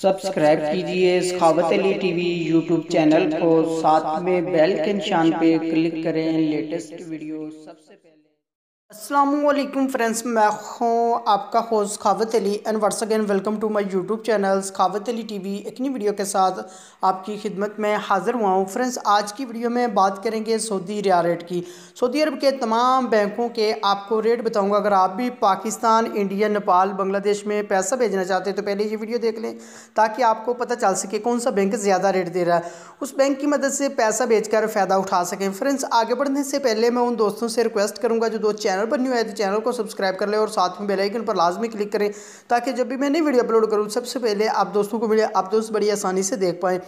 Subscribe कीजिए सखावत Ali TV YouTube channel को, साथ में बेल के निशान पे क्लिक करें लेटेस्ट वीडियो सबसे पहले। अस्सलामुअलैकुम फ्रेंड्स, मैं हूँ आपका host Sakhawat Ali and once again welcome to my YouTube channel Sakhawat Ali TV. एक नई वीडियो के साथ आपकी खिदमत में हाज़िर हुआ हूँ। फ्रेंड्स, आज की वीडियो में बात करेंगे सऊदी रियाल रेट की। सऊदी अरब के तमाम बैंकों के आपको रेट बताऊँगा। अगर आप भी पाकिस्तान, इंडिया, नेपाल, बांग्लादेश में पैसा भेजना चाहते हैं तो पहले ये वीडियो देख लें ताकि आपको पता चल सके कौन सा बैंक ज़्यादा रेट दे रहा है, उस बैंक की मदद से पैसा भेजकर फ़ायदा उठा सकें। फ्रेंड्स, आगे बढ़ने से पहले मैं उन दोस्तों से रिक्वेस्ट करूँगा जो चैनल पर न्यू है तो चैनल को सब्सक्राइब कर ले और साथ में बेल आइकन पर लाजमी क्लिक करें ताकि जब भी मैं नई वीडियो अपलोड करूँ सबसे पहले आप दोस्तों को मिले, आप दोस्त बड़ी आसानी से देख पाएँ।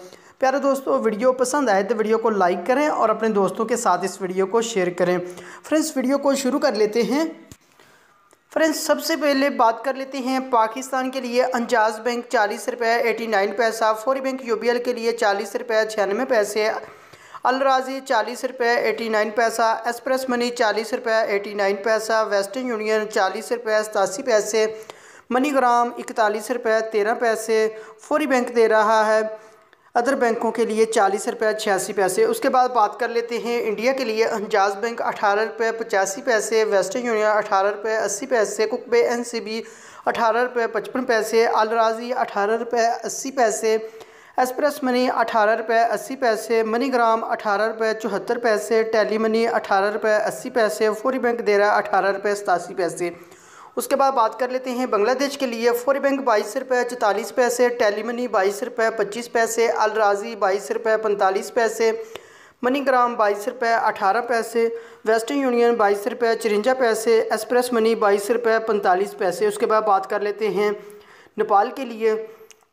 प्यारे दोस्तों, वीडियो पसंद आए तो वीडियो को लाइक करें और अपने दोस्तों के साथ इस वीडियो को शेयर करें। फ्रेंड्स, वीडियो को शुरू कर लेते हैं। फ्रेंड्स, सबसे पहले बात कर लेते हैं पाकिस्तान के लिए। अंजाज बैंक 40 रुपये 89 पैसा, फौरी बैंक यूबीएल के लिए 40 रुपये 96 पैसे, अल राजी 40 रुपये 89 पैसा, एक्सप्रेस मनी 40 रुपये 89 पैसा, वेस्टर्न यूनियन 40 रुपये 87 पैसे, मनीग्राम 41 रुपये 13 पैसे फौरी बैंक दे रहा है। अदर बैंकों के लिए 40 रुपये 86 पैसे। उसके बाद बात कर लेते हैं इंडिया के लिए। अंजाज बैंक 18 रुपये 85 पैसे, वेस्टर्न यूनियन 18 रुपये 80 पैसे, कुकबे एनसीबी 18 रुपये 55 पैसे, अल राजी 18 रुपये 80 पैसे, एक्सप्रेस मनी 18 रुपये 80 पैसे, मनीग्राम 18 रुपये 74 पैसे, टेली मनी 18 रुपये 80 पैसे, फौरी बैंक दे रहा है 18 रुपये 87 पैसे। उसके बाद बात कर लेते हैं बांग्लादेश के लिए। फौरी बैंक 22 रुपये 44 पैसे, टेली मनी 22 रुपये 25 पैसे, अल राजी 22 रुपये 45 पैसे, मनीग्राम 22 रुपये 18 पैसे, वेस्टर्न यूनियन 22 रुपये 54 पैसे, एक्सप्रेस मनी 22 रुपये 45 पैसे। उसके बाद बात कर लेते हैं नेपाल के लिए।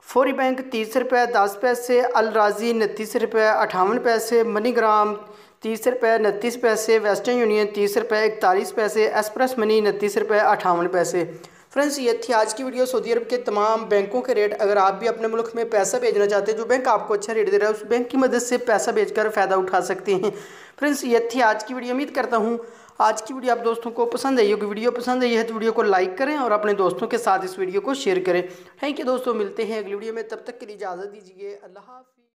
फौरी बैंक 30 रुपये 10 पैसे, अल राजी 29 रुपये 58 पैसे, मनीग्राम 30 रुपये 29 पैसे, वेस्टर्न यूनियन 30 रुपये 41 पैसे, एक्सप्रेस मनी 29 रुपये 58 पैसे। फ्रेंड्स, ये थी आज की वीडियो सऊदी अरब के तमाम बैंकों के रेट। अगर आप भी अपने मुल्क में पैसा भेजना चाहते हैं, जो बैंक आपको अच्छा रेट दे रहा है उस बैंक की मदद से पैसा भेजकर फ़ायदा उठा सकते हैं। फ्रेंड्स, ये थी आज की वीडियो। उम्मीद करता हूँ आज की वीडियो आप दोस्तों को पसंद आई होगी। वीडियो पसंद आई है तो वीडियो को लाइक करें और अपने दोस्तों के साथ इस वीडियो को शेयर करें। थैंक यू दोस्तों, मिलते हैं अगली वीडियो में। तब तक के लिए इजाज़त दीजिए। अल्लाह हाफ़िज़।